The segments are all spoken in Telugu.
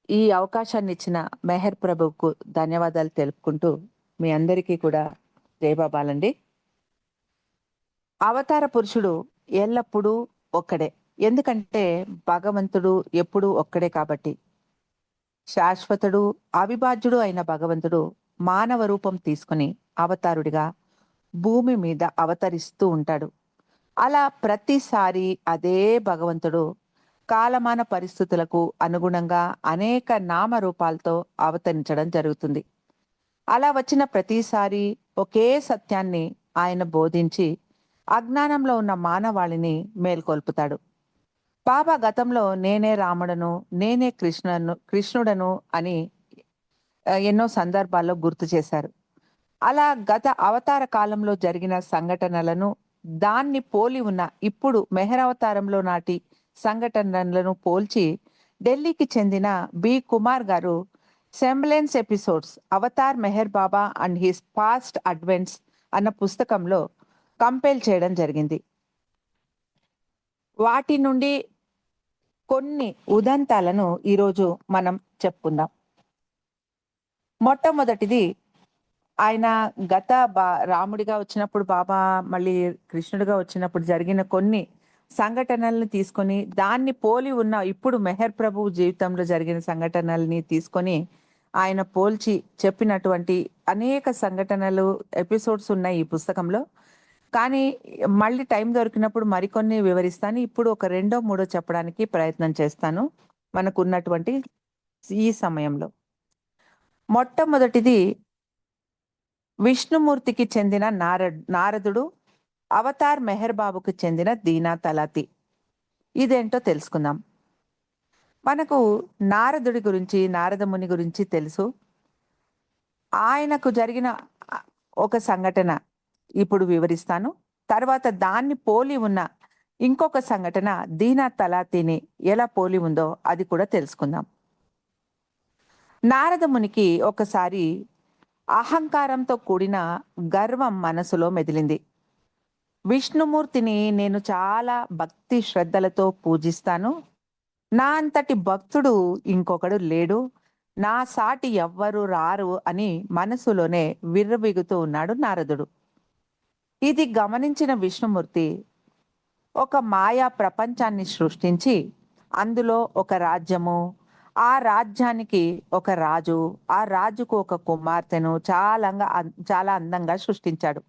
ఈ అవకాశాన్ని ఇచ్చిన మెహర్ ప్రభువుకు ధన్యవాదాలు తెలుపుకుంటూ మీ అందరికీ కూడా జయబాబాలండి. అవతార పురుషుడు ఎల్లప్పుడూ ఒక్కడే. ఎందుకంటే భగవంతుడు ఎప్పుడూ ఒక్కడే కాబట్టి. శాశ్వతుడు, అవిభాజ్యుడు అయిన భగవంతుడు మానవ రూపం తీసుకుని అవతారుడిగా భూమి మీద అవతరిస్తూ ఉంటాడు. అలా ప్రతిసారి అదే భగవంతుడు కాలమాన పరిస్థితులకు అనుగుణంగా అనేక నామరూపాలతో అవతరించడం జరుగుతుంది. అలా వచ్చిన ప్రతిసారి ఒకే సత్యాన్ని ఆయన బోధించి అజ్ఞానంలో ఉన్న మానవాళిని మేల్కొల్పుతాడు. బాబా గతంలో నేనే రాముడను, నేనే కృష్ణుడను అని ఎన్నో సందర్భాల్లో గుర్తు చేశారు. అలా గత అవతార కాలంలో జరిగిన సంఘటనలను, దాన్ని పోలి ఉన్న ఇప్పుడు మెహర్ అవతారంలో నాటి సంఘటనలను పోల్చి ఢిల్లీకి చెందిన బి కుమార్ గారు semblance episodes avatar Meher Baba and his past advents అన్న పుస్తకంలో కంపైల్ చేయడం జరిగింది. వాటి నుండి కొన్ని ఉదంతాలను ఈరోజు మనం చెప్పుకుందాం. మొట్టమొదటిది, ఆయన గత రాముడిగా వచ్చినప్పుడు, బాబా మళ్ళీ కృష్ణుడిగా వచ్చినప్పుడు జరిగిన కొన్ని సంఘటనలను తీసుకొని, దాన్ని పోలి ఉన్న ఇప్పుడు మెహర్ ప్రభు జీవితంలో జరిగిన సంఘటనల్ని తీసుకొని ఆయన పోల్చి చెప్పినటువంటి అనేక సంఘటనలు, ఎపిసోడ్స్ ఉన్నాయి ఈ పుస్తకంలో. కానీ మళ్ళీ టైం దొరికినప్పుడు మరికొన్ని వివరిస్తాను. ఇప్పుడు ఒక రెండో మూడో చెప్పడానికి ప్రయత్నం చేస్తాను మనకు ఉన్నటువంటి ఈ సమయంలో. మొట్టమొదటిది, విష్ణుమూర్తికి చెందిన నారదుడు, అవతార్ మెహర్ బాబుకు చెందిన దీనా తలాతి. ఇదేంటో తెలుసుకుందాం. మనకు నారదుడి గురించి, నారద ముని గురించి తెలుసు. ఆయనకు జరిగిన ఒక సంఘటన ఇప్పుడు వివరిస్తాను. తర్వాత దాన్ని పోలి ఉన్న ఇంకొక సంఘటన దీనా తలాతిని ఎలా పోలి ఉందో అది కూడా తెలుసుకుందాం. నారద మునికి ఒకసారి అహంకారంతో కూడిన గర్వం మనసులో మెదిలింది. విష్ణుమూర్తిని నేను చాలా భక్తి శ్రద్ధలతో పూజిస్తాను. నా అంతటి భక్తుడు ఇంకొకడు లేడు, నా సాటి ఎవ్వరు రారు అని మనసులోనే విర్రబిగుతూ ఉన్నాడు నారదుడు. ఇది గమనించిన విష్ణుమూర్తి ఒక మాయా ప్రపంచాన్ని సృష్టించి అందులో ఒక రాజ్యము, ఆ రాజ్యానికి ఒక రాజు, ఆ రాజుకు ఒక కుమార్తెను చాలా అందంగా సృష్టించాడు.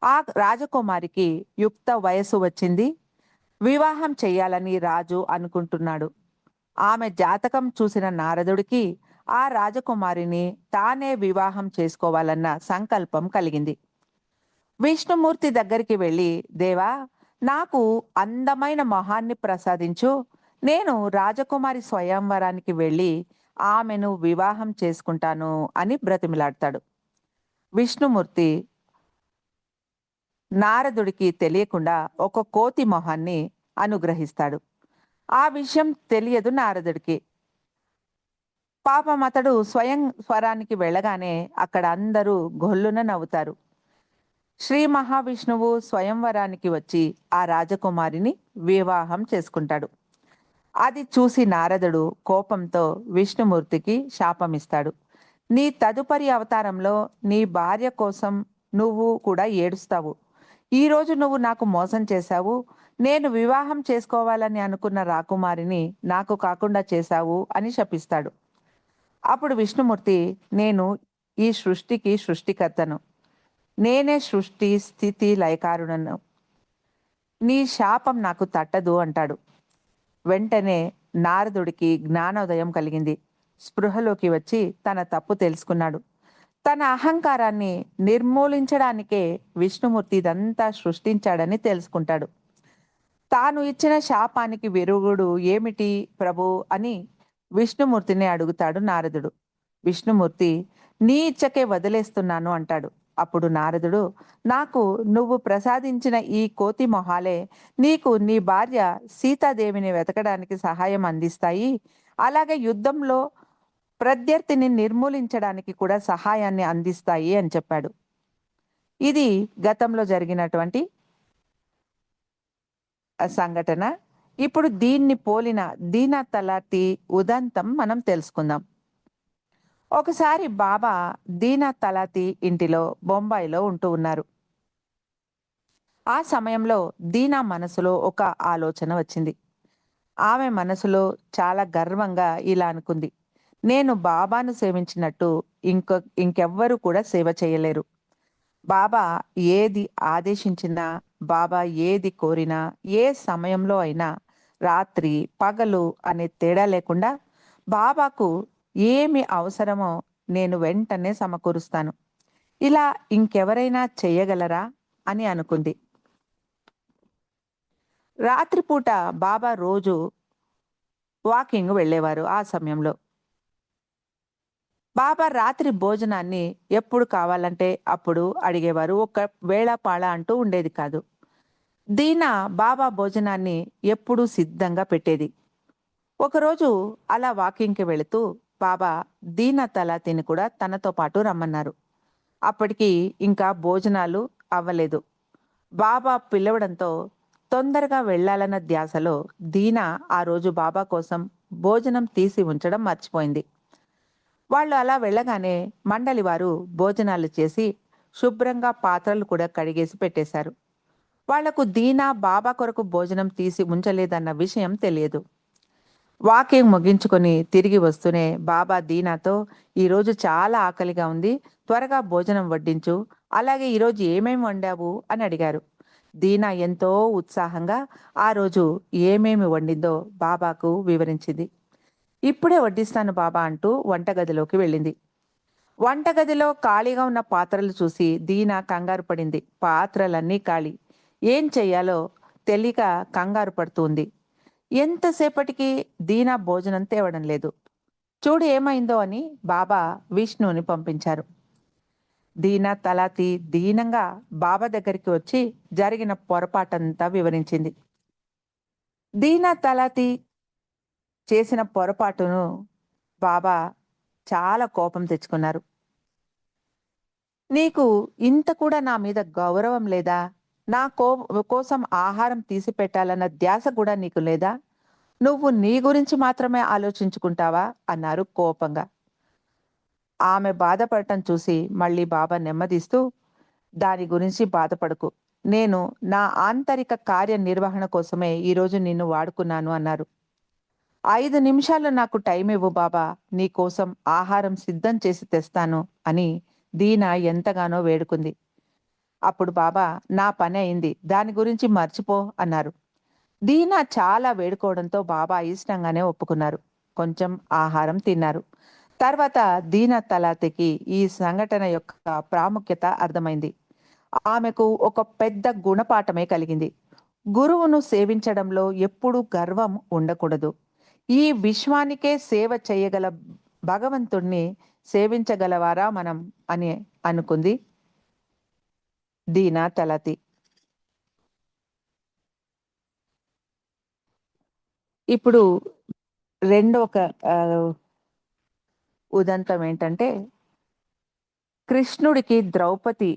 ఆ రాజకుమారికి యుక్త వయసు వచ్చింది. వివాహం చెయ్యాలని రాజు అనుకుంటున్నాడు. ఆమె జాతకం చూసిన నారదుడికి ఆ రాజకుమారిని తానే వివాహం చేసుకోవాలన్న సంకల్పం కలిగింది. విష్ణుమూర్తి దగ్గరికి వెళ్ళి, దేవా, నాకు అందమైన మొహాన్ని ప్రసాదించు, నేను రాజకుమారి స్వయంవరానికి వెళ్ళి ఆమెను వివాహం చేసుకుంటాను అని బ్రతిమిలాడతాడు. విష్ణుమూర్తి నారదుడికి తెలియకుండా ఒక కోతి మొహాన్ని అనుగ్రహిస్తాడు. ఆ విషయం తెలియదు నారదుడికి. పాపం అతడు స్వయం స్వరానికి వెళ్ళగానే అక్కడ అందరూ గొల్లున నవ్వుతారు. శ్రీ మహావిష్ణువు స్వయంవరానికి వచ్చి ఆ రాజకుమారిని వివాహం చేసుకుంటాడు. అది చూసి నారదుడు కోపంతో విష్ణుమూర్తికి శాపమిస్తాడు. నీ తదుపరి అవతారంలో నీ భార్య కోసం నువ్వు కూడా ఏడుస్తావు. ఈరోజు నువ్వు నాకు మోసం చేశావు. నేను వివాహం చేసుకోవాలని అనుకున్న రాకుమారిని నాకు కాకుండా చేశావు అని శపిస్తాడు. అప్పుడు విష్ణుమూర్తి, నేను ఈ సృష్టికి సృష్టికర్తను, నేనే సృష్టి స్థితి లయకారుడను, నీ శాపం నాకు తట్టదు అంటాడు. వెంటనే నారదుడికి జ్ఞానోదయం కలిగింది. స్పృహలోకి వచ్చి తన తప్పు తెలుసుకున్నాడు. తన అహంకారాన్ని నిర్మూలించడానికే విష్ణుమూర్తి ఇదంతా సృష్టించాడని తెలుసుకుంటాడు. తాను ఇచ్చిన శాపానికి విరుగుడు ఏమిటి ప్రభు అని విష్ణుమూర్తిని అడుగుతాడు నారదుడు. విష్ణుమూర్తి, నీ ఇచ్చకే వదిలేస్తున్నాను అంటాడు. అప్పుడు నారదుడు, నాకు నువ్వు ప్రసాదించిన ఈ కోతి మొహాలే నీకు నీ భార్య సీతాదేవిని వెతకడానికి సహాయం అందిస్తాయి, అలాగే యుద్ధంలో ప్రత్యర్థిని నిర్మూలించడానికి కూడా సహాయాన్ని అందిస్తాయి అని చెప్పాడు. ఇది గతంలో జరిగినటువంటి సంఘటన. ఇప్పుడు దీన్ని పోలిన దీనా తలాటి ఉదంతం మనం తెలుసుకుందాం. ఒకసారి బాబా దీనా తలాతి ఇంటిలో బొంబాయిలో ఉంటూ ఉన్నారు. ఆ సమయంలో దీనా మనసులో ఒక ఆలోచన వచ్చింది. ఆమె మనసులో చాలా గర్వంగా ఇలా అనుకుంది: నేను బాబాను సేవించినట్టు ఇంకెవ్వరూ కూడా సేవ చేయలేరు. బాబా ఏది ఆదేశించినా, బాబా ఏది కోరినా, ఏ సమయంలో అయినా, రాత్రి పగలు అనే తేడా లేకుండా బాబాకు ఏమి అవసరమో నేను వెంటనే సమకూరుస్తాను. ఇలా ఇంకెవరైనా చెయ్యగలరా అని అనుకుంది. రాత్రిపూట బాబా రోజు వాకింగ్ వెళ్ళేవారు. ఆ సమయంలో బాబా రాత్రి భోజనాన్ని ఎప్పుడు కావాలంటే అప్పుడు అడిగేవారు. ఒక వేళాపాళ అంటూ ఉండేది కాదు. దీనా బాబా భోజనాన్ని ఎప్పుడూ సిద్ధంగా పెట్టేది. ఒకరోజు అలా వాకింగ్‌కి వెళుతూ బాబా దీనా తలాతిని కూడా తనతో పాటు రమ్మన్నారు. అప్పటికి ఇంకా భోజనాలు అవ్వలేదు. బాబా పిలవడంతో తొందరగా వెళ్ళాలన్న ధ్యాసలో దీనా ఆ రోజు బాబా కోసం భోజనం తీసి ఉంచడం మర్చిపోయింది. వాళ్ళు అలా వెళ్ళగానే మండలి వారు భోజనాలు చేసి శుభ్రంగా పాత్రలు కూడా కడిగేసి పెట్టేశారు. వాళ్లకు దీనా బాబా కొరకు భోజనం తీసి ఉంచలేదన్న విషయం తెలియదు. వాకింగ్ ముగించుకొని తిరిగి వస్తూనే బాబా దీనాతో, ఈరోజు చాలా ఆకలిగా ఉంది, త్వరగా భోజనం వడ్డించు, అలాగే ఈరోజు ఏమేమి వండావు అని అడిగారు. దీనా ఎంతో ఉత్సాహంగా ఆ రోజు ఏమేమి వండిందో బాబాకు వివరించింది. ఇప్పుడే వడ్డిస్తాను బాబా అంటూ వంటగదిలోకి వెళ్ళింది. వంటగదిలో ఖాళీగా ఉన్న పాత్రలు చూసి దీనా కంగారు పడింది. పాత్రలన్నీ ఖాళీ. ఏం చెయ్యాలో తెలియక కంగారు పడుతుంది. ఎంతసేపటికి దీనా భోజనం తేవడం లేదు. చూడు ఏమైందో అని బాబా విష్ణుని పంపించారు. దీనా తలాతి దీనంగా బాబా దగ్గరికి వచ్చి జరిగిన పొరపాటంతా వివరించింది. దీనా తలాతి చేసిన పొరపాటును బాబా చాలా కోపం తెచ్చుకున్నారు. నీకు ఇంత కూడా నా మీద గౌరవం లేదా? నా కోసం ఆహారం తీసి పెట్టాలన్న ధ్యాస కూడా నీకు లేదా? నువ్వు నీ గురించి మాత్రమే ఆలోచించుకుంటావా అన్నారు కోపంగా. ఆమె బాధపడటం చూసి మళ్ళీ బాబా నెమ్మదిస్తూ, దాని గురించి బాధపడకు, నేను నా ఆంతరిక కార్యనిర్వహణ కోసమే ఈరోజు నిన్ను వాడుకున్నాను అన్నారు. 5 నిమిషాలు నాకు టైం ఇవ్వు బాబా, నీ కోసం ఆహారం సిద్ధం చేసి తెస్తాను అని దీనా ఎంతగానో వేడుకుంది. అప్పుడు బాబా, నా పని అయింది, దాని గురించి మర్చిపో అన్నారు. దీనా చాలా వేడుకోవడంతో బాబా ఇష్టంగానే ఒప్పుకున్నారు. కొంచెం ఆహారం తిన్నారు. తర్వాత దీనా తలాతికి ఈ సంఘటన యొక్క ప్రాముఖ్యత అర్థమైంది. ఆమెకు ఒక పెద్ద గుణపాఠమే కలిగింది. గురువును సేవించడంలో ఎప్పుడూ గర్వం ఉండకూడదు. ఈ విశ్వానికే సేవ చేయగల భగవంతుణ్ణి సేవించగలవారా మనం అని అనుకుంది దీనా తలాతి. ఇప్పుడు రెండో ఒక ఉదంతం ఏంటంటే, కృష్ణుడికి ద్రౌపది,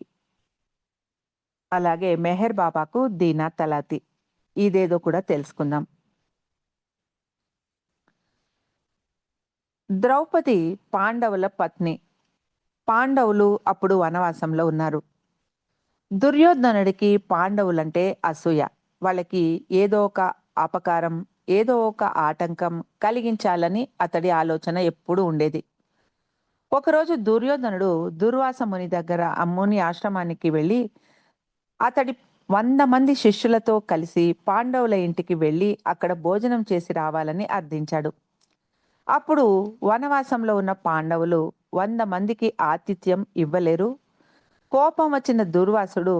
అలాగే మెహర్ బాబాకు దీనా తలాతి. ఇదేదో కూడా తెలుసుకుందాం. ద్రౌపది పాండవుల పత్ని. పాండవులు అప్పుడు వనవాసంలో ఉన్నారు. దుర్యోధనుడికి పాండవులంటే అసూయ. వాళ్ళకి ఏదో ఒక అపకారం, ఏదో ఒక ఆటంకం కలిగించాలని అతడి ఆలోచన ఎప్పుడూ ఉండేది. ఒకరోజు దుర్యోధనుడు దుర్వాస ముని దగ్గర ముని ఆశ్రమానికి వెళ్ళి అతడి 100 మంది శిష్యులతో కలిసి పాండవుల ఇంటికి వెళ్ళి అక్కడ భోజనం చేసి రావాలని అర్థించాడు. అప్పుడు వనవాసంలో ఉన్న పాండవులు 100 మందికి ఆతిథ్యం ఇవ్వలేరు. కోపం వచ్చిన దుర్వాసుడు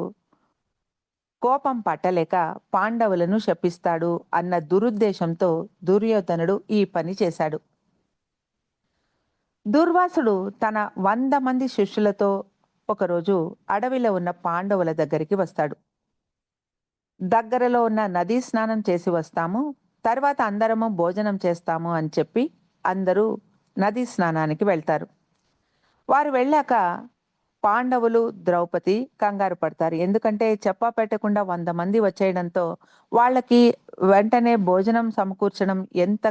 కోపం పట్టలేక పాండవులను శపిస్తాడు అన్న దురుద్దేశంతో దుర్యోధనుడు ఈ పని చేశాడు. దుర్వాసుడు తన 100 మంది శిష్యులతో ఒకరోజు అడవిలో ఉన్న పాండవుల దగ్గరికి వస్తాడు. దగ్గరలో ఉన్న నదీ స్నానం చేసి వస్తాము, తర్వాత అందరము భోజనం చేస్తాము అని చెప్పి అందరూ నదీ స్నానానికి వెళ్తారు. వారు వెళ్ళాక పాండవులు, ద్రౌపది కంగారు పడతారు. ఎందుకంటే చెప్పా పెట్టకుండా 100 మంది వచ్చేయడంతో వాళ్ళకి వెంటనే భోజనం సమకూర్చడం ఎంత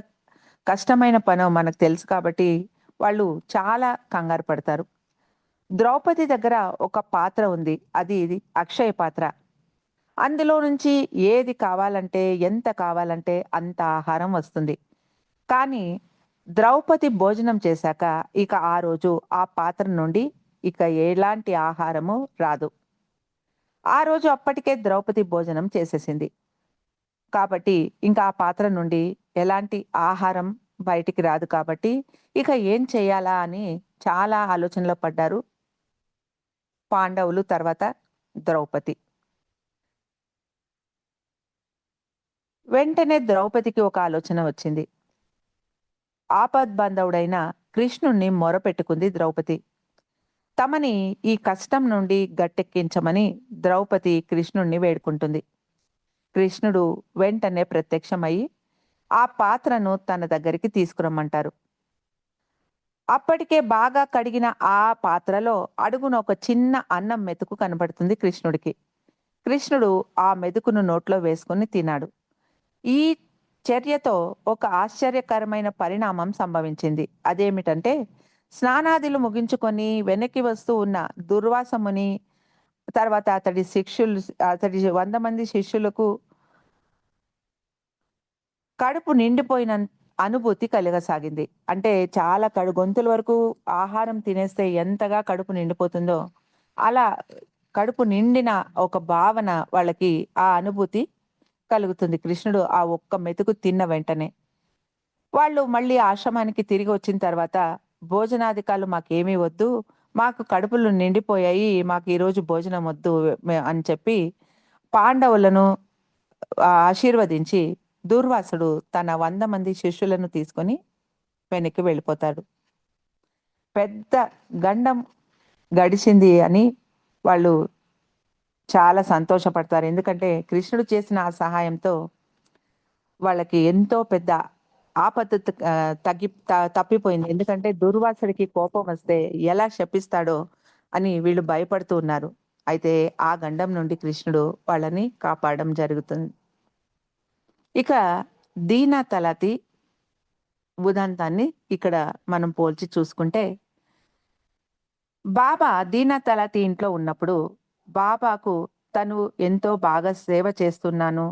కష్టమైన పనో మనకు తెలుసు కాబట్టి వాళ్ళు చాలా కంగారు పడతారు. ద్రౌపది దగ్గర ఒక పాత్ర ఉంది. ఇది అక్షయ పాత్ర. అందులో నుంచి ఏది కావాలంటే, ఎంత కావాలంటే అంత ఆహారం వస్తుంది. కానీ ద్రౌపది భోజనం చేశాక ఇక ఆ రోజు ఆ పాత్ర నుండి ఇక ఎలాంటి ఆహారము రాదు. ఆ రోజు అప్పటికే ద్రౌపది భోజనం చేసేసింది. కాబట్టి ఇంకా ఆ పాత్ర నుండి ఎలాంటి ఆహారం బయటికి రాదు కాబట్టి ఇక ఏం చేయాలా అని చాలా ఆలోచనలో పడ్డారు పాండవులు, తర్వాత ద్రౌపది. వెంటనే ద్రౌపదికి ఒక ఆలోచన వచ్చింది. ఆపద్బాంధవుడైన కృష్ణుణ్ణి మొరపెట్టుకుంది ద్రౌపది. తమని ఈ కష్టం నుండి గట్టెక్కించమని ద్రౌపది కృష్ణుణ్ణి వేడుకుంటుంది. కృష్ణుడు వెంటనే ప్రత్యక్షమై ఆ పాత్రను తన దగ్గరికి తీసుకురమ్మంటారు. అప్పటికే బాగా కడిగిన ఆ పాత్రలో అడుగున ఒక చిన్న అన్నం మెతుకు కనబడుతుంది కృష్ణుడికి. కృష్ణుడు ఆ మెతుకును నోట్లో వేసుకుని తిన్నాడు. ఈ చర్యతో ఒక ఆశ్చర్యకరమైన పరిణామం సంభవించింది. అదేమిటంటే స్నానాదులు ముగించుకొని వెనక్కి వస్తూ ఉన్న దుర్వాస ముని, తర్వాత అతడి 100 మంది శిష్యులకు కడుపు నిండిపోయిన అనుభూతి కలగసాగింది. అంటే చాలా గొంతుల వరకు ఆహారం తినేస్తే ఎంతగా కడుపు నిండిపోతుందో, అలా కడుపు నిండిన ఒక భావన వాళ్ళకి ఆ అనుభూతి కలుగుతుంది. కృష్ణుడు ఆ ఒక్క మెతుకు తిన్న వెంటనే. వాళ్ళు మళ్ళీ ఆశ్రమానికి తిరిగి వచ్చిన తర్వాత, భోజనాధికాలు మాకేమీ వద్దు. మాకు కడుపులు నిండిపోయాయి. మాకు ఈరోజు భోజనం వద్దు అని చెప్పి పాండవులను ఆశీర్వదించి దూర్వాసుడు తన 100 మంది శిష్యులను తీసుకొని వెనక్కి వెళ్ళిపోతాడు. పెద్ద గండం గడిచింది అని వాళ్ళు చాలా సంతోషపడతారు. ఎందుకంటే కృష్ణుడు చేసిన ఆ సహాయంతో వాళ్ళకి ఎంతో పెద్ద ఆపత్తు తప్పిపోయింది. ఎందుకంటే దుర్వాసుడికి కోపం వస్తే ఎలా శపిస్తాడో అని వీళ్ళు భయపడుతూ ఉన్నారు. అయితే ఆ గండం నుండి కృష్ణుడు వాళ్ళని కాపాడడం జరుగుతుంది. ఇక దీనా తలాతి ఉదంతాన్ని ఇక్కడ మనం పోల్చి చూసుకుంటే, బాబా దీనా తలాతి ఇంట్లో ఉన్నప్పుడు బాబాకు తను ఎంతో బాగా సేవ చేస్తున్నాను,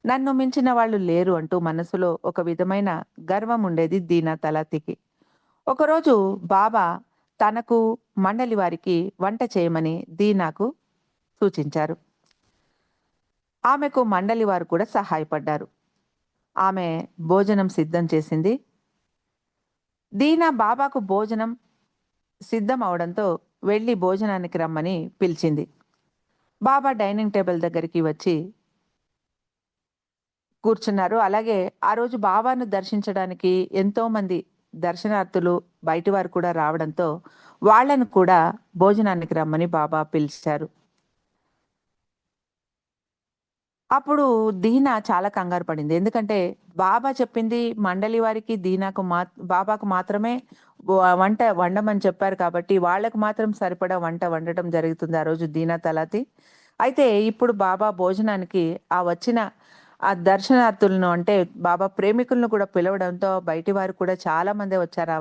నన్ను మించిన వాళ్ళు లేరు అంటూ మనసులో ఒక విధమైన గర్వం ఉండేది దీనా తలాతికి. ఒకరోజు బాబా తనకు, మండలి వారికి వంట చేయమని దీనాకు సూచించారు. ఆమెకు మండలి వారు కూడా సహాయపడ్డారు. ఆమె భోజనం సిద్ధం చేసింది. దీనా బాబాకు భోజనం సిద్ధం అవడంతో వెళ్ళి భోజనానికి రమ్మని పిలిచింది. బాబా డైనింగ్ టేబుల్ దగ్గరికి వచ్చి కూర్చున్నారు. అలాగే ఆ రోజు బాబాను దర్శించడానికి ఎంతో మంది దర్శనార్థులు బయటి వారు కూడా రావడంతో వాళ్ళను కూడా భోజనానికి రమ్మని బాబా పిలిచారు. అప్పుడు దీనా చాలా కంగారు పడింది. ఎందుకంటే బాబా చెప్పింది మండలి వారికి, బాబాకు మాత్రమే వంట వండమని చెప్పారు కాబట్టి వాళ్ళకు మాత్రం సరిపడా వంట వండటం జరుగుతుంది ఆ రోజు దీనా తలాతి. అయితే ఇప్పుడు బాబా భోజనానికి వచ్చిన ఆ దర్శనార్థులను, అంటే బాబా ప్రేమికులను కూడా పిలవడంతో బయటి వారు కూడా చాలా మందే వచ్చారు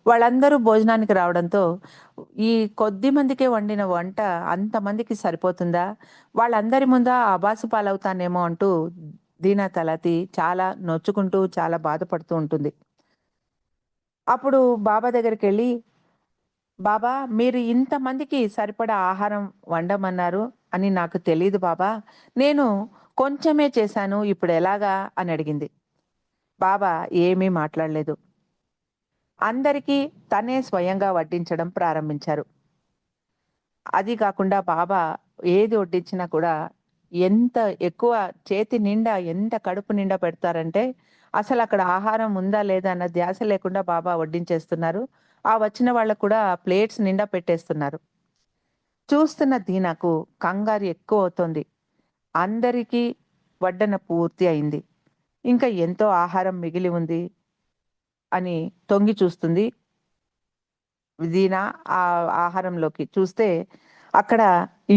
వాళ్ళందరూ భోజనానికి రావడంతో ఈ కొద్ది మందికే వండిన వంట అంతమందికి సరిపోతుందా? వాళ్ళందరి ముందా ఆబాసు పాలవుతానేమో అంటూ దీనా తలాతి చాలా నొచ్చుకుంటూ, చాలా బాధపడుతూ ఉంటుంది. అప్పుడు బాబా దగ్గరికెళ్ళి, బాబా మీరు ఇంతమందికి సరిపడా ఆహారం వండమన్నారు అని నాకు తెలీదు బాబా. నేను కొంచెమే చేశాను. ఇప్పుడు ఎలాగా అని అడిగింది. బాబా ఏమీ మాట్లాడలేదు. అందరికీ తనే స్వయంగా వడ్డించడం ప్రారంభించారు. అది కాకుండా బాబా ఏది వడ్డించినా కూడా ఎంత ఎక్కువ చేతి నిండా, ఎంత కడుపు నిండా పెడతారంటే అసలు అక్కడ ఆహారం ఉందా లేదా అన్న ధ్యాస లేకుండా బాబా వడ్డించేస్తున్నారు. ఆ వచ్చిన వాళ్ళకు కూడా ప్లేట్స్ నిండా పెట్టేస్తున్నారు. చూస్తున్న దీనాకు కంగారు ఎక్కువ అవుతోంది. అందరికీ వడ్డన పూర్తి అయింది. ఇంకా ఎంతో ఆహారం మిగిలి ఉంది అని తొంగి చూస్తుంది. దీనా ఆ ఆహారంలోకి చూస్తే అక్కడ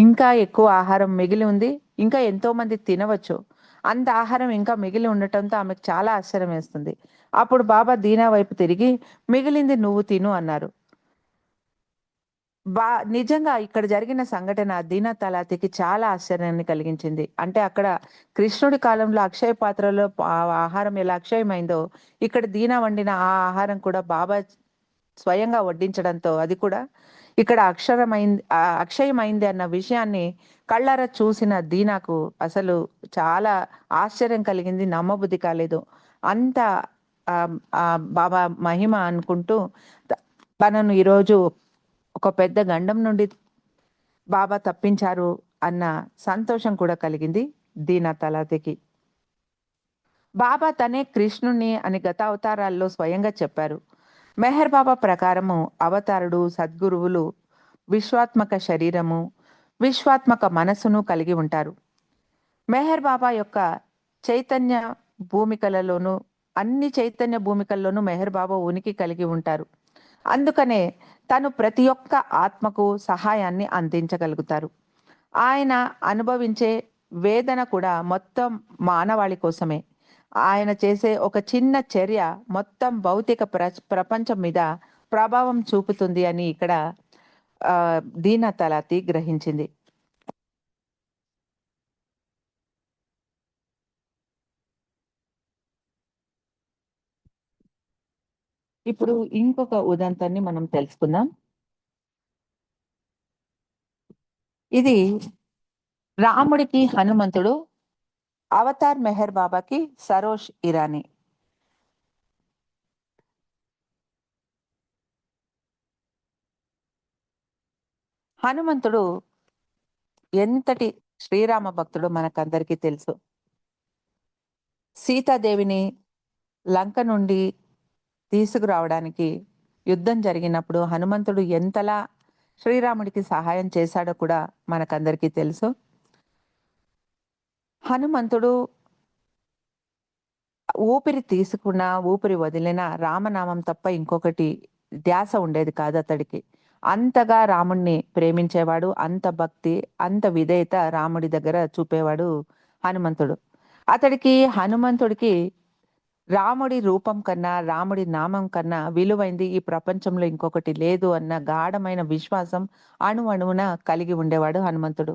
ఇంకా ఎక్కువ ఆహారం మిగిలి ఉంది. ఇంకా ఎంతో మంది తినవచ్చు. అంత ఆహారం ఇంకా మిగిలి ఉండటంతో ఆమెకు చాలా ఆశ్చర్యం వేస్తుంది. అప్పుడు బాబా దీనా వైపు తిరిగి మిగిలింది నువ్వు తిను అన్నారు. బా నిజంగా ఇక్కడ జరిగిన సంఘటన దీనా తలాతికి చాలా ఆశ్చర్యాన్ని కలిగించింది. అంటే అక్కడ కృష్ణుడి కాలంలో అక్షయ పాత్రలో ఆహారం ఎలా అక్షయమైందో, ఇక్కడ దీనా వండిన ఆ ఆహారం కూడా బాబా స్వయంగా వడ్డించడంతో అది కూడా ఇక్కడ అక్షయమైంది అన్న విషయాన్ని కళ్ళారా చూసిన దీనాకు అసలు చాలా ఆశ్చర్యం కలిగింది. నమ్మబుద్ధి కాలేదు. అంత బాబా మహిమ అనుకుంటూ తనను ఈరోజు ఒక పెద్ద గండం నుండి బాబా తప్పించారు అన్న సంతోషం కూడా కలిగింది దీనా తలాతికి. బాబా తనే కృష్ణుణ్ణి అని గత అవతారాల్లో స్వయంగా చెప్పారు. మెహర్ బాబా ప్రకారము అవతారుడు సద్గురువులు విశ్వాత్మక శరీరము, విశ్వాత్మక మనసును కలిగి ఉంటారు. మెహర్ బాబా యొక్క చైతన్య భూమికలలోనూ అన్ని చైతన్య భూమికల్లోనూ మెహర్ బాబా ఉనికి కలిగి ఉంటారు. అందుకనే తను ప్రతి ఒక్క ఆత్మకు సహాయాన్ని అందించగలుగుతారు. ఆయన అనుభవించే వేదన కూడా మొత్తం మానవాళి కోసమే. ఆయన చేసే ఒక చిన్న చర్య మొత్తం భౌతిక ప్రపంచం మీద ప్రభావం చూపుతుంది అని ఇక్కడ దీనా తలాతి గ్రహించింది. ఇప్పుడు ఇంకొక ఉదంతాన్ని మనం తెలుసుకుందాం. ఇది రాముడికి హనుమంతుడు, అవతార్ మెహర్ బాబాకి సరోష్ ఇరానీ. హనుమంతుడు ఎంతటి శ్రీరామ భక్తుడు మనకందరికీ తెలుసు. సీతాదేవిని లంక నుండి తీసుకురావడానికి యుద్ధం జరిగినప్పుడు హనుమంతుడు ఎంతలా శ్రీరాముడికి సహాయం చేశాడో కూడా మనకందరికీ తెలుసు. హనుమంతుడు ఊపిరి తీసుకున్నా ఊపిరి వదిలినా రామనామం తప్ప ఇంకొకటి ధ్యాస ఉండేది కాదు అతడికి. అంతగా రాముణ్ణి ప్రేమించేవాడు, అంత భక్తి, అంత విధేయత రాముడి దగ్గర చూపేవాడు హనుమంతుడు. హనుమంతుడికి రాముడి రూపం కన్నా, రాముడి నామం కన్నా విలువైంది ఈ ప్రపంచంలో ఇంకొకటి లేదు అన్న గాఢమైన విశ్వాసం అణువణువున కలిగి ఉండేవాడు హనుమంతుడు.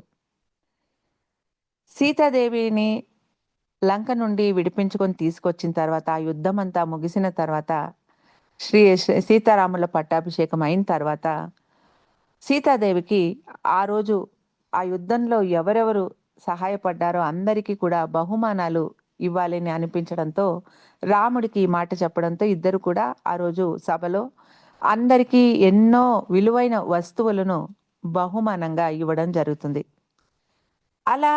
సీతాదేవిని లంక నుండి విడిపించుకొని తీసుకొచ్చిన తర్వాత, ఆ యుద్ధం అంతా ముగిసిన తర్వాత, సీతారాముల పట్టాభిషేకం అయిన తర్వాత, సీతాదేవికి ఆ రోజు ఆ యుద్ధంలో ఎవరెవరు సహాయపడ్డారో అందరికీ కూడా బహుమానాలు ఇవ్వాలని అనిపించడంతో రాముడికి ఈ మాట చెప్పడంతో ఇద్దరు కూడా ఆ రోజు సభలో అందరికీ ఎన్నో విలువైన వస్తువులను బహుమానంగా ఇవ్వడం జరుగుతుంది. అలా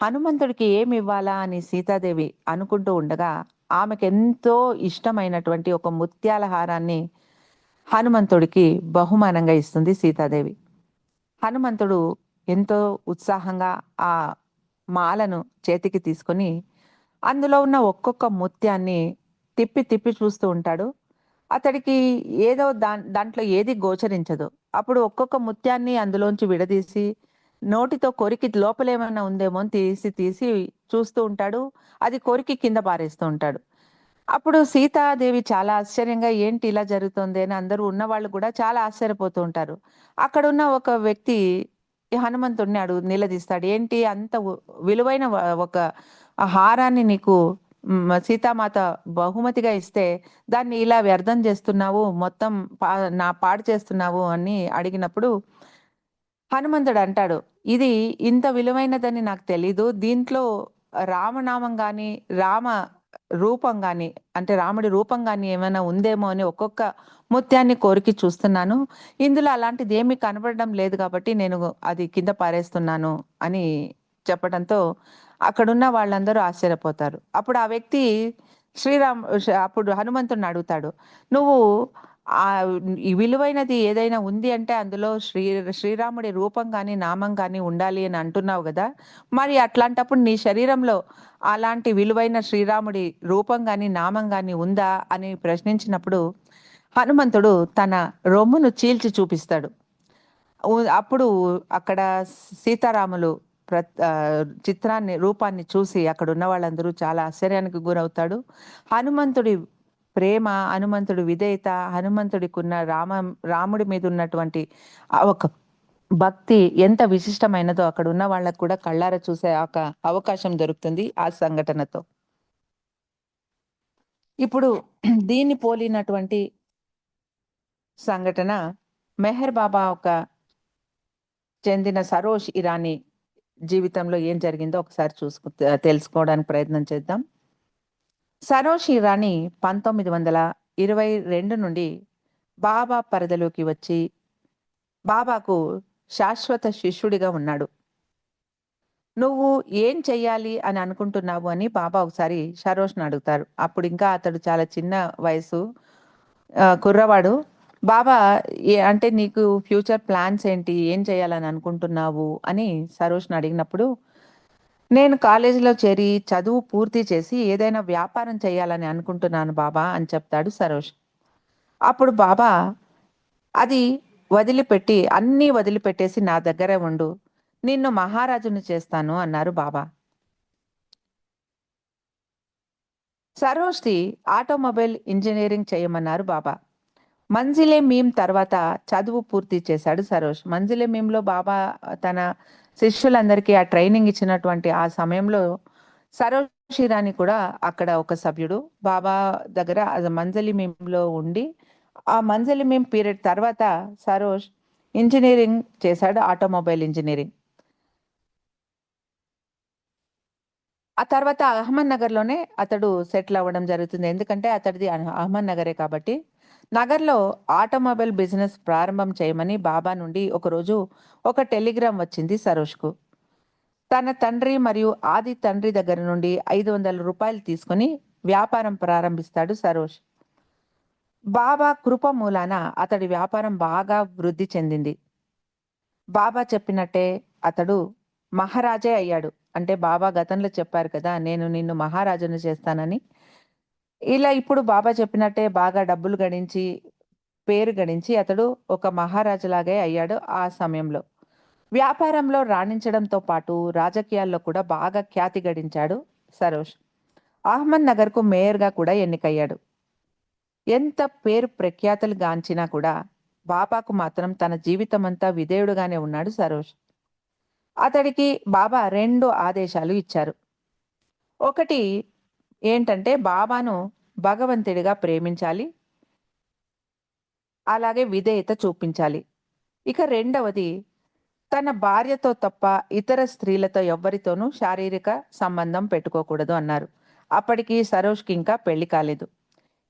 హనుమంతుడికి ఏమి ఇవ్వాలా అని సీతాదేవి అనుకుంటూ ఉండగా ఆమెకు ఎంతో ఇష్టమైనటువంటి ఒక ముత్యాల హారాన్ని హనుమంతుడికి బహుమానంగా ఇస్తుంది సీతాదేవి. హనుమంతుడు ఎంతో ఉత్సాహంగా ఆ మాలను చేతికి తీసుకొని అందులో ఉన్న ఒక్కొక్క ముత్యాన్ని తిప్పి తిప్పి చూస్తూ ఉంటాడు. అతడికి ఏదో దాంట్లో ఏది గోచరించదు. అప్పుడు ఒక్కొక్క ముత్యాన్ని అందులోంచి విడదీసి నోటితో కొరికి లోపలేమన్నా ఉందేమో అని తీసి తీసి చూస్తూ ఉంటాడు. అది కొరికి కింద పారేస్తూ ఉంటాడు. అప్పుడు సీతాదేవి చాలా ఆశ్చర్యంగా ఏంటి ఇలా జరుగుతుంది అని అందరూ ఉన్నవాళ్ళు కూడా చాలా ఆశ్చర్యపోతూ ఉంటారు. అక్కడున్న ఒక వ్యక్తి ఈ హనుమంతుడిని నిలదీస్తాడు. ఏంటి అంత విలువైన ఒక హారాన్ని నీకు సీతామాత బహుమతిగా ఇస్తే దాన్ని ఇలా వ్యర్థం చేస్తున్నావు, మొత్తం పాడు చేస్తున్నావు అని అడిగినప్పుడు హనుమంతుడు అంటాడు, ఇది ఇంత విలువైనదని నాకు తెలీదు. దీంట్లో రామనామం గాని, రామ రూపం గాని, అంటే రాముడి రూపం గాని ఏమైనా ఉందేమో అని ఒక్కొక్క ముత్యాన్ని కోరికి చూస్తున్నాను. ఇందులో అలాంటిది ఏమీ కనబడడం లేదు కాబట్టి నేను అది కింద పారేస్తున్నాను అని చెప్పడంతో అక్కడున్న వాళ్ళందరూ ఆశ్చర్యపోతారు. అప్పుడు ఆ వ్యక్తి అప్పుడు హనుమంతుడిని అడుగుతాడు, నువ్వు ఆ ఈ విలువైనది ఏదైనా ఉంది అంటే అందులో శ్రీరాముడి రూపం గాని, నామం గాని ఉండాలి అని అంటున్నావు గదా! మరి అట్లాంటప్పుడు నీ శరీరంలో అలాంటి విలువైన శ్రీరాముడి రూపం గాని, నామం గాని ఉందా అని ప్రశ్నించినప్పుడు హనుమంతుడు తన రొమ్మును చీల్చి చూపిస్తాడు. అప్పుడు అక్కడ సీతారాములు ప్ర చిత్రాన్ని రూపాన్ని చూసి అక్కడున్న వాళ్ళందరూ చాలా ఆశ్చర్యానికి గురవుతాడు. హనుమంతుడి ప్రేమ, హనుమంతుడి విధేయత, హనుమంతుడికున్న రాముడి మీద ఉన్నటువంటి ఒక భక్తి ఎంత విశిష్టమైనదో అక్కడున్న వాళ్ళకి కూడా కళ్ళారా చూసే అవకాశం దొరుకుతుంది ఆ సంఘటనతో. ఇప్పుడు దీన్ని పోలినటువంటి సంఘటన మెహర్ బాబా చెందిన సరోజ్ ఇరానీ జీవితంలో ఏం జరిగిందో ఒకసారి తెలుసుకోవడానికి ప్రయత్నం చేద్దాం. సరోజ్ ఇరానీ 1922 నుండి బాబా పరిధిలోకి వచ్చి బాబాకు శాశ్వత శిష్యుడిగా ఉన్నాడు. నువ్వు ఏం చెయ్యాలి అని అనుకుంటున్నావు అని బాబా ఒకసారి సరోజ్ను అడుగుతారు. అప్పుడు ఇంకా అతడు చాలా చిన్న వయసు కుర్రవాడు. బాబా అంటే నీకు ఫ్యూచర్ ప్లాన్స్ ఏంటి, ఏం చేయాలని అనుకుంటున్నావు అని సరోజ్ను అడిగినప్పుడు, నేను కాలేజీలో చేరి చదువు పూర్తి చేసి ఏదైనా వ్యాపారం చేయాలని అనుకుంటున్నాను బాబా అని చెప్తాడు సరోజ్. అప్పుడు బాబా అది వదిలిపెట్టి అన్నీ వదిలిపెట్టేసి నా దగ్గరే ఉండు, నిన్ను మహారాజును చేస్తాను అన్నారు బాబా. సరోజ్ది ఆటోమొబైల్ ఇంజనీరింగ్ చేయమన్నారు బాబా. మంజిలే మీమ్ తర్వాత చదువు పూర్తి చేశాడు సరోజ్. మంజిలే మీమ్లో బాబా తన శిష్యులందరికీ ఆ ట్రైనింగ్ ఇచ్చినటువంటి ఆ సమయంలో సరోజ్ ఇరానీ కూడా అక్కడ ఒక సభ్యుడు. బాబా దగ్గర మంజలి మీమ్లో ఉండి ఆ మంజలి మీమ్ పీరియడ్ తర్వాత సరోజ్ ఇంజనీరింగ్ చేశాడు, ఆటోమొబైల్ ఇంజనీరింగ్. ఆ తర్వాత అహ్మద్ నగర్లోనే అతడు సెటిల్ అవ్వడం జరుగుతుంది. ఎందుకంటే అతడిది అహ్మద్ నగరే కాబట్టి. నగర్లో ఆటోమొబైల్ బిజినెస్ ప్రారంభం చేయమని బాబా నుండి ఒకరోజు ఒక టెలిగ్రామ్ వచ్చింది సరోజ్కు. తన తండ్రి మరియు ఆది తండ్రి దగ్గర నుండి 500 రూపాయలు తీసుకుని వ్యాపారం ప్రారంభిస్తాడు సరోజ్. బాబా కృప మూలాన అతడి వ్యాపారం బాగా వృద్ధి చెందింది. బాబా చెప్పినట్టే అతడు మహారాజే అయ్యాడు. అంటే బాబా గతంలో చెప్పారు కదా, నేను నిన్ను మహారాజును చేస్తానని. ఇలా ఇప్పుడు బాబా చెప్పినట్టే బాగా డబ్బులు గడించి పేరు గడించి అతడు ఒక మహారాజులాగే అయ్యాడు ఆ సమయంలో. వ్యాపారంలో రాణించడంతో పాటు రాజకీయాల్లో కూడా బాగా ఖ్యాతి గడించాడు సరోజ్. అహ్మద్ నగర్కు మేయర్గా కూడా ఎన్నికయ్యాడు. ఎంత పేరు ప్రఖ్యాతలు గాంచినా కూడా బాబాకు మాత్రం తన జీవితమంతా విధేయుడుగానే ఉన్నాడు సరోజ్. అతడికి బాబా 2 ఆదేశాలు ఇచ్చారు. ఒకటి ఏంటంటే బాబాను భగవంతుడిగా ప్రేమించాలి, అలాగే విధేయత చూపించాలి. ఇక రెండవది, తన భార్యతో తప్ప ఇతర స్త్రీలతో ఎవ్వరితోనూ శారీరక సంబంధం పెట్టుకోకూడదు అన్నారు. అప్పటికి సరోజ్కి ఇంకా పెళ్లి కాలేదు.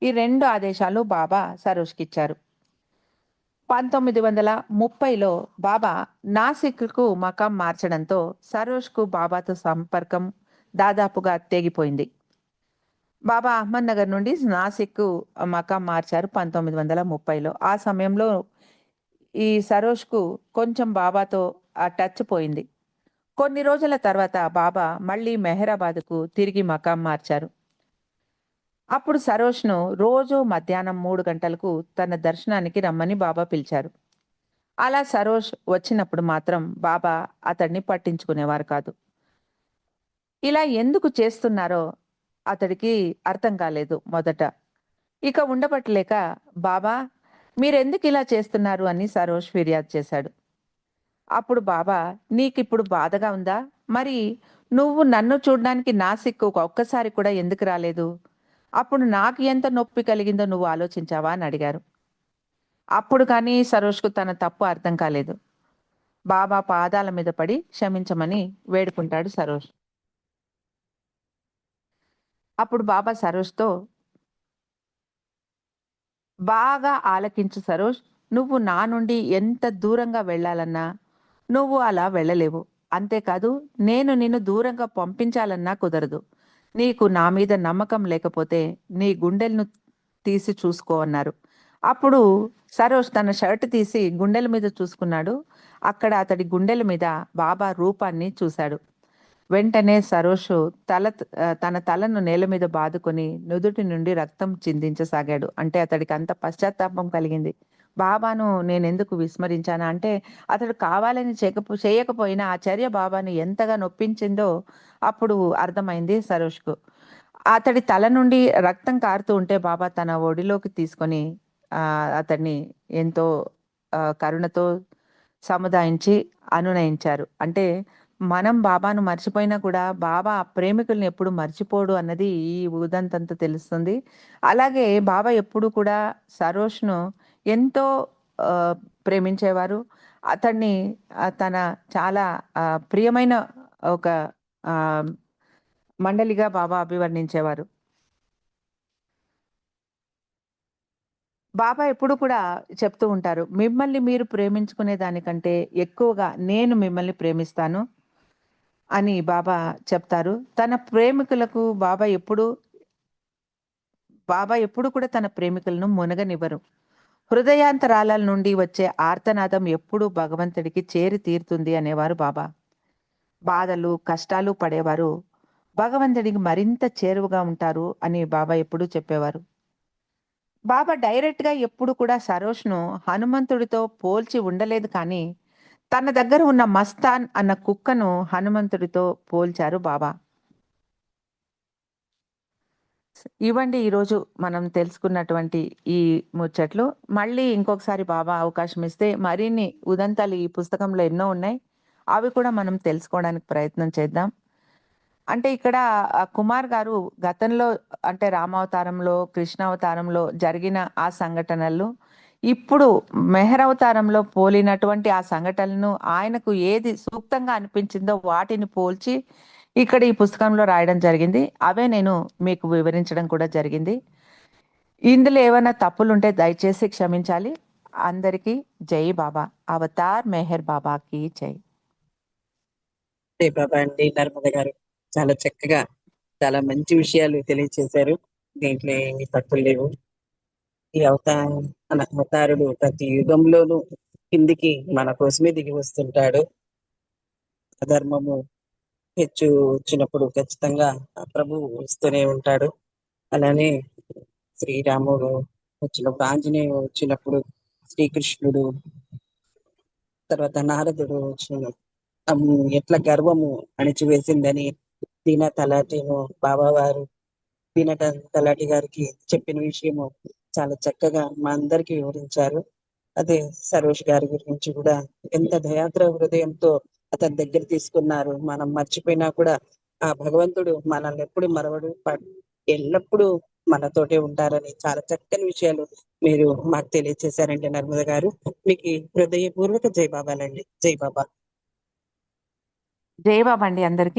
ఈ 2 ఆదేశాలు బాబా సరోజ్కి ఇచ్చారు. 1930లో బాబా నాసిక్కు మకాం మార్చడంతో సరోజ్కు బాబాతో సంపర్కం దాదాపుగా తెగిపోయింది. బాబా అహ్మద్ నగర్ నుండి నాసిక్కు మకాం మార్చారు 1930లో. ఆ సమయంలో ఈ సరోజ్కు కొంచెం బాబాతో ఆ టచ్ పోయింది. కొన్ని రోజుల తర్వాత బాబా మళ్ళీ మెహరాబాద్కు తిరిగి మకాం మార్చారు. అప్పుడు సరోజ్ను రోజు మధ్యాహ్నం 3 గంటలకు తన దర్శనానికి రమ్మని బాబా పిలిచారు. అలా సరోజ్ వచ్చినప్పుడు మాత్రం బాబా అతడిని పట్టించుకునేవారు కాదు. ఇలా ఎందుకు చేస్తున్నారో అతడికి అర్థం కాలేదు మొదట. ఇక ఉండబట్టలేక, బాబా మీరెందుకు ఇలా చేస్తున్నారు అని సరోజ్ ఫిర్యాదు చేశాడు. అప్పుడు బాబా, నీకిప్పుడు బాధగా ఉందా? మరి నువ్వు నన్ను చూడ్డానికి నాసిక్కు ఒక్కసారి కూడా ఎందుకు రాలేదు? అప్పుడు నాకు ఎంత నొప్పి కలిగిందో నువ్వు ఆలోచించావా అని అడిగారు. అప్పుడు కానీ సరోజ్కు తన తప్పు అర్థం కాలేదు. బాబా పాదాల మీద పడి క్షమించమని వేడుకుంటాడు సరోజ్. అప్పుడు బాబా సరోజ్తో, బాగా ఆలకించు సరోజ్, నువ్వు నా నుండి ఎంత దూరంగా వెళ్ళాలన్నా నువ్వు అలా వెళ్ళలేవు. అంతేకాదు నేను నిన్ను దూరంగా పంపించాలన్నా కుదరదు. నీకు నా మీద నమ్మకం లేకపోతే నీ గుండెలను తీసి చూసుకో అన్నారు. అప్పుడు సరోజ్ తన షర్ట్ తీసి గుండెల మీద చూసుకున్నాడు. అక్కడ అతడి గుండెల మీద బాబా రూపాన్ని చూశాడు. వెంటనే సరోషు తన తలను నేల మీద బాదుకొని నుదుటి నుండి రక్తం చిందించసాగాడు. అంటే అతడికి అంత పశ్చాత్తాపం కలిగింది. బాబాను నేనెందుకు విస్మరించానా అంటే అతడు కావాలని చేయకపోయినా ఆ చర్య బాబాని ఎంతగా నొప్పించిందో అప్పుడు అర్థమైంది సరోష్కు. అతడి తల నుండి రక్తం కారుతూ ఉంటే బాబా తన ఒడిలోకి తీసుకొని అతన్ని ఎంతో కరుణతో సముదాయించి అనునయించారు. అంటే మనం బాబాను మర్చిపోయినా కూడా బాబా ఆ ప్రేమికుల్ని ఎప్పుడు మర్చిపోడు అన్నది ఈ ఉదంతంతో తెలుస్తుంది. అలాగే బాబా ఎప్పుడు కూడా సరోష్‌ను ఎంతో ప్రేమించేవారు. అతన్ని తన చాలా ప్రియమైన ఒక ఆహ్, మండలిగా బాబా అభివర్ణించేవారు. బాబా ఎప్పుడు కూడా చెప్తూ ఉంటారు. మిమ్మల్ని మీరు ప్రేమించుకునే దానికంటే ఎక్కువగా నేను మిమ్మల్ని ప్రేమిస్తాను అని బాబా చెప్తారు. బాబా ఎప్పుడు కూడా తన ప్రేమికులను మునగనివ్వరు. హృదయాంతరాళాల నుండి వచ్చే ఆర్తనాదం ఎప్పుడూ భగవంతుడికి చేరి తీరుతుంది అనేవారు బాబా. బాధలు, కష్టాలు పడేవారు భగవంతుడికి మరింత చేరువగా ఉంటారు అని బాబా ఎప్పుడూ చెప్పేవారు. బాబా డైరెక్ట్‌గా ఎప్పుడు కూడా సరోష్‌ను హనుమంతుడితో పోల్చి ఉండలేదు కానీ, తన దగ్గర ఉన్న మస్తాన్ అన్న కుక్కను హనుమంతుడితో పోల్చారు బాబా. ఇవండి ఈరోజు మనం తెలుసుకున్నటువంటి ఈ ముచ్చట్లు. మళ్ళీ ఇంకొకసారి బాబా అవకాశం ఇస్తే మరిన్ని ఉదంతాలు ఈ పుస్తకంలో ఎన్నో ఉన్నాయి. అవి కూడా మనం తెలుసుకోవడానికి ప్రయత్నం చేద్దాం. అంటే ఇక్కడ కుమార్ గారు గతంలో అంటే రామావతారంలో, కృష్ణావతారంలో జరిగిన ఆ సంఘటనలు, ఇప్పుడు మెహర్ అవతారంలో పోలినటువంటి ఆ సంఘటనలను ఆయనకు ఏది సూక్తంగా అనిపించిందో వాటిని పోల్చి ఇక్కడ ఈ పుస్తకంలో రాయడం జరిగింది. అవే నేను మీకు వివరించడం కూడా జరిగింది. ఇందులో ఏవైనా తప్పులుంటే దయచేసి క్షమించాలి. అందరికీ జై బాబా. అవతార్ మెహర్ బాబాకి జై. జై బాబా అండి. నర్మద గారు చాలా చక్కగా చాలా మంచి విషయాలు తెలియచేశారు. దీంట్లో ఏమి తప్పులు లేవు. ఈ అవతారుడు ప్రతి యుగంలోనూ కిందికి మన కోసమే దిగి వస్తుంటాడు. అధర్మము హెచ్చు వచ్చినప్పుడు ఖచ్చితంగా ఆ ప్రభువు వస్తూనే ఉంటాడు. అలానే శ్రీరాముడు వచ్చినప్పుడు, ఆంజనేయుడు వచ్చినప్పుడు, శ్రీకృష్ణుడు, తర్వాత నారదుడు వచ్చిన ఎట్లా గర్వము అణిచివేసిందని దీన తలాటిను బాబావారు తలాటి గారికి చెప్పిన విషయము చాలా చక్కగా మా అందరికి వివరించారు. అదే సరోష్ గారి గురించి కూడా ఎంత దయాద్ర హృదయంతో అతని దగ్గర తీసుకున్నారు. మనం మర్చిపోయినా కూడా ఆ భగవంతుడు మనల్ని ఎప్పుడు మరవడు, ఎల్లప్పుడూ మనతోటే ఉంటారని చాలా చక్కని విషయాలు మీరు మాకు తెలియచేశారండి నర్మద గారు. మీకు హృదయపూర్వక జై బాబాలండి. జై బాబా. జై బాబా అండి అందరికీ.